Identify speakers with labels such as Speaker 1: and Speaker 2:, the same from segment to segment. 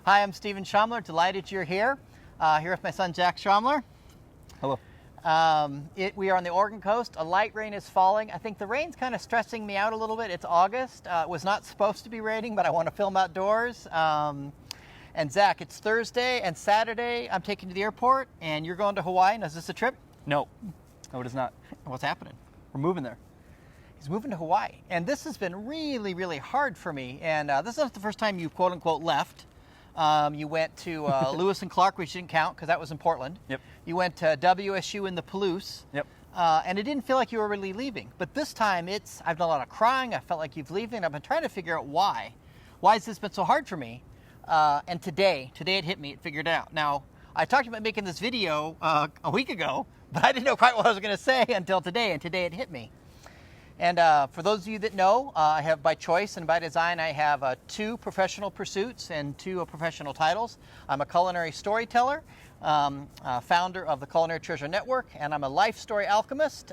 Speaker 1: Hi, I'm Zac Shomler. Delighted you're here. Here with my son, Zac Shomler.
Speaker 2: Hello.
Speaker 1: We are on the Oregon coast. A light rain is falling. I think the rain's kind of stressing me out a little bit. It's August. It was not supposed to be raining, but I want to film outdoors. And Zac, it's Thursday and Saturday. I'm taking you to the airport, and you're going to Hawaii. Now, is this a trip?
Speaker 2: No, it is not.
Speaker 1: What's happening?
Speaker 2: We're moving there.
Speaker 1: He's moving to Hawaii. And this has been really, really hard for me. And this is not the first time you quote unquote left. You went to Lewis and Clark, which didn't count because that was in Portland.
Speaker 2: Yep.
Speaker 1: You went to WSU in the Palouse.
Speaker 2: Yep.
Speaker 1: And it didn't feel like you were really leaving. But this time I've done a lot of crying. I felt like you've leaving. I've been trying to figure out why. Why has this been so hard for me? And today it hit me. It figured it out. Now, I talked about making this video a week ago, but I didn't know quite what I was going to say until today. And today it hit me. And for those of you that know, I have by choice and by design, I have 2 professional pursuits and 2 professional titles. I'm a culinary storyteller, founder of the Culinary Treasure Network, and I'm a life story alchemist,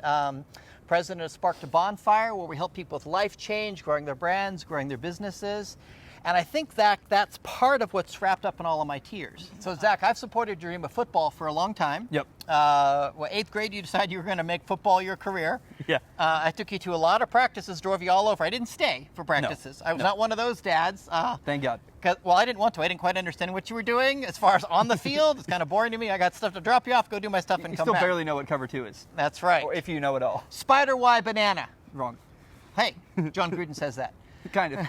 Speaker 1: president of Spark to Bonfire, where we help people with life change, growing their brands, growing their businesses. And I think that's part of what's wrapped up in all of my tears. So, Zac, I've supported your dream of football for a long time.
Speaker 2: Yep.
Speaker 1: 8th grade, you decided you were going to make football your career.
Speaker 2: Yeah.
Speaker 1: I took you to a lot of practices, drove you all over. I didn't stay for practices.
Speaker 2: No.
Speaker 1: I was not one of those dads.
Speaker 2: Thank God.
Speaker 1: Well, I didn't want to. I didn't quite understand what you were doing as far as on the field. It's kind of boring to me. I got stuff to drop you off, go do my stuff, and
Speaker 2: You
Speaker 1: come
Speaker 2: still
Speaker 1: back.
Speaker 2: barely know what cover 2 is.
Speaker 1: That's right.
Speaker 2: Or if you know it all.
Speaker 1: Spider Y banana.
Speaker 2: Wrong.
Speaker 1: Hey, John Gruden says that.
Speaker 2: Kind of.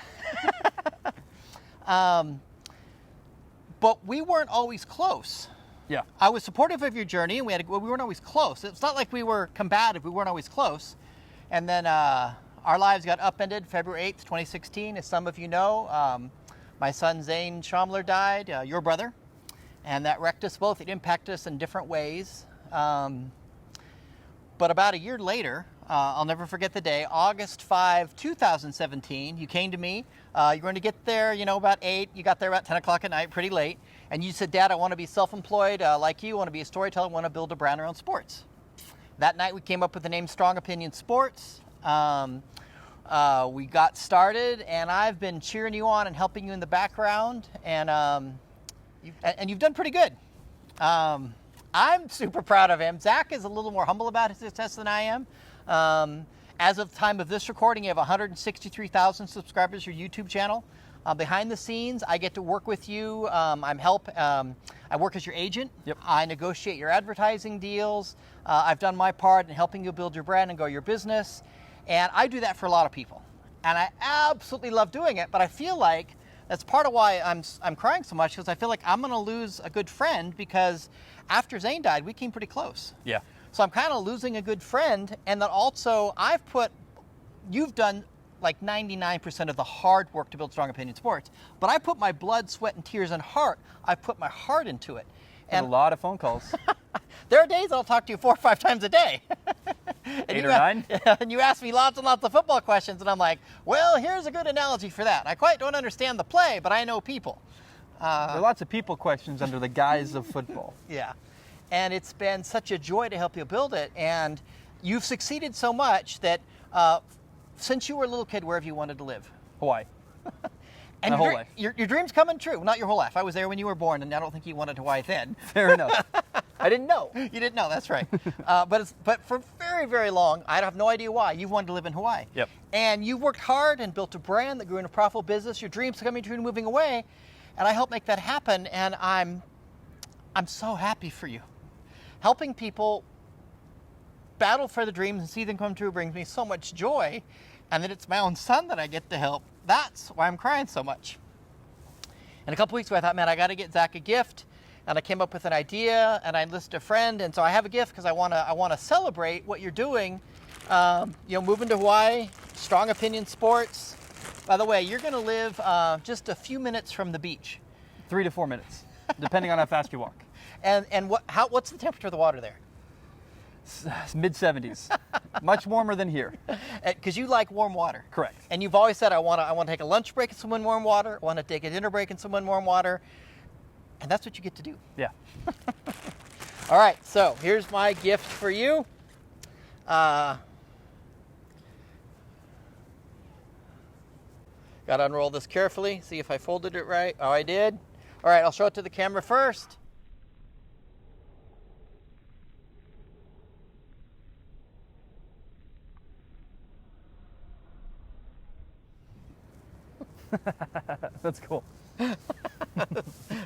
Speaker 1: But we weren't always close.
Speaker 2: Yeah.
Speaker 1: I was supportive of your journey, and we weren't always close. It's not like we were combative. We weren't always close. And then our lives got upended February 8th, 2016. As some of you know, my son Zac Shomler died, your brother. And that wrecked us both. It impacted us in different ways. But about a year later, I'll never forget the day, August 5, 2017, you came to me. You're going to get there, about 8. You got there about 10 o'clock at night, pretty late. And you said, Dad, I want to be self-employed like you. I want to be a storyteller. I want to build a brand around sports. That night, we came up with the name Strong Opinion Sports. We got started, and I've been cheering you on and helping you in the background. And you've done pretty good. I'm super proud of him. Zac is a little more humble about his success than I am. As of the time of this recording, you have 163,000 subscribers to your YouTube channel. Behind the scenes, I get to work with you. I work as your agent.
Speaker 2: Yep.
Speaker 1: I negotiate your advertising deals. I've done my part in helping you build your brand and grow your business. And I do that for a lot of people. And I absolutely love doing it, but I feel like that's part of why I'm crying so much, because I feel like I'm going to lose a good friend, because after Zane died, we came pretty close.
Speaker 2: Yeah.
Speaker 1: So I'm kind of losing a good friend, and then also you've done like 99% of the hard work to build Strong Opinion Sports, but I put my blood, sweat, and tears and heart. I put my heart into it.
Speaker 2: And a lot of phone calls.
Speaker 1: There are days I'll talk to you 4 or 5 times a day.
Speaker 2: 8 or 9?
Speaker 1: And you ask me lots and lots of football questions, and I'm like, well, here's a good analogy for that. I quite don't understand the play, but I know people.
Speaker 2: There are lots of people questions under the guise of football.
Speaker 1: Yeah. And it's been such a joy to help you build it. And you've succeeded so much that since you were a little kid, where have you wanted to live?
Speaker 2: Hawaii.
Speaker 1: And
Speaker 2: My whole life.
Speaker 1: Your dream's coming true. Not your whole life. I was there when you were born, and I don't think you wanted Hawaii then.
Speaker 2: Fair enough. I didn't know.
Speaker 1: You didn't know, that's right. But for very, very long, I have no idea why, you've wanted to live in Hawaii.
Speaker 2: Yep.
Speaker 1: And you've worked hard and built a brand that grew into a profitable business. Your dream's coming true and moving away. And I helped make that happen, and I'm so happy for you. Helping people battle for the dreams and see them come true brings me so much joy. And then it's my own son that I get to help. That's why I'm crying so much. And a couple weeks ago, I thought, man, I got to get Zac a gift. And I came up with an idea, and I enlisted a friend. And so I have a gift because I want to celebrate what you're doing. Moving to Hawaii, Strong Opinion Sports. By the way, you're going to live just a few minutes from the beach.
Speaker 2: 3 to 4 minutes, depending on how fast you walk.
Speaker 1: And what's the temperature of the water there?
Speaker 2: Mid-70s. Much warmer than here.
Speaker 1: Because you like warm water.
Speaker 2: Correct.
Speaker 1: And you've always said, I want to take a lunch break and swim in warm water. I want to take a dinner break and swim in warm water. And that's what you get to do.
Speaker 2: Yeah.
Speaker 1: All right, so here's my gift for you. Got to unroll this carefully, see if I folded it right. Oh, I did. All right, I'll show it to the camera first.
Speaker 2: That's cool.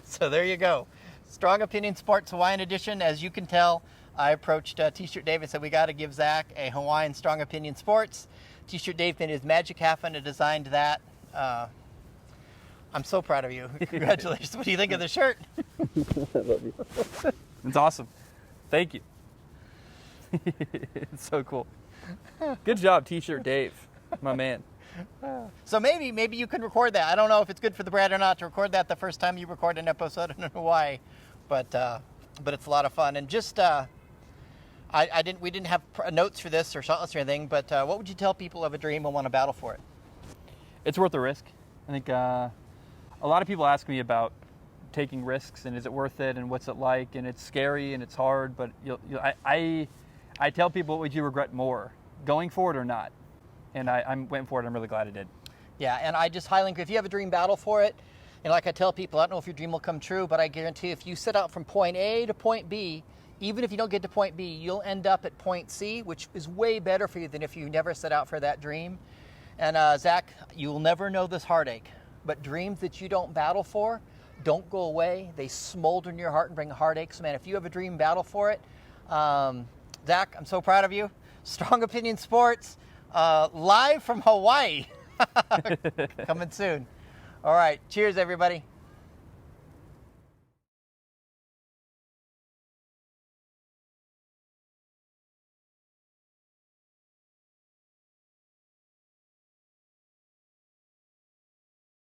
Speaker 1: So there you go. Strong Opinion Sports Hawaiian Edition. As you can tell, I approached T-Shirt Dave and said, we got to give Zac a Hawaiian Strong Opinion Sports. T-Shirt Dave made his magic happen and designed that. I'm so proud of you. Congratulations. What do you think of the shirt?
Speaker 2: I love you. It's awesome. Thank you. It's so cool. Good job, T-Shirt Dave, my man.
Speaker 1: So maybe you can record that. I don't know if it's good for the brand or not to record that the first time you record an episode in Hawaii, but it's a lot of fun. And just we didn't have notes for this or shot lists or anything, but what would you tell people who have a dream and want to battle for it?
Speaker 2: It's worth the risk. I think a lot of people ask me about taking risks and is it worth it and what's it like, and it's scary and it's hard, but I tell people, what would you regret more, going for it or not? And I went for it. I'm really glad I did.
Speaker 1: Yeah, and I just highly encourage, if you have a dream, battle for it. And like I tell people, I don't know if your dream will come true, but I guarantee if you set out from point A to point B, even if you don't get to point B, you'll end up at point C, which is way better for you than if you never set out for that dream. And Zac, you'll never know this heartache, but dreams that you don't battle for don't go away. They smolder in your heart and bring heartache. So man, if you have a dream, battle for it. Zac, I'm so proud of you. Strong Opinion Sports, live from Hawaii. Coming soon. All right, cheers everybody.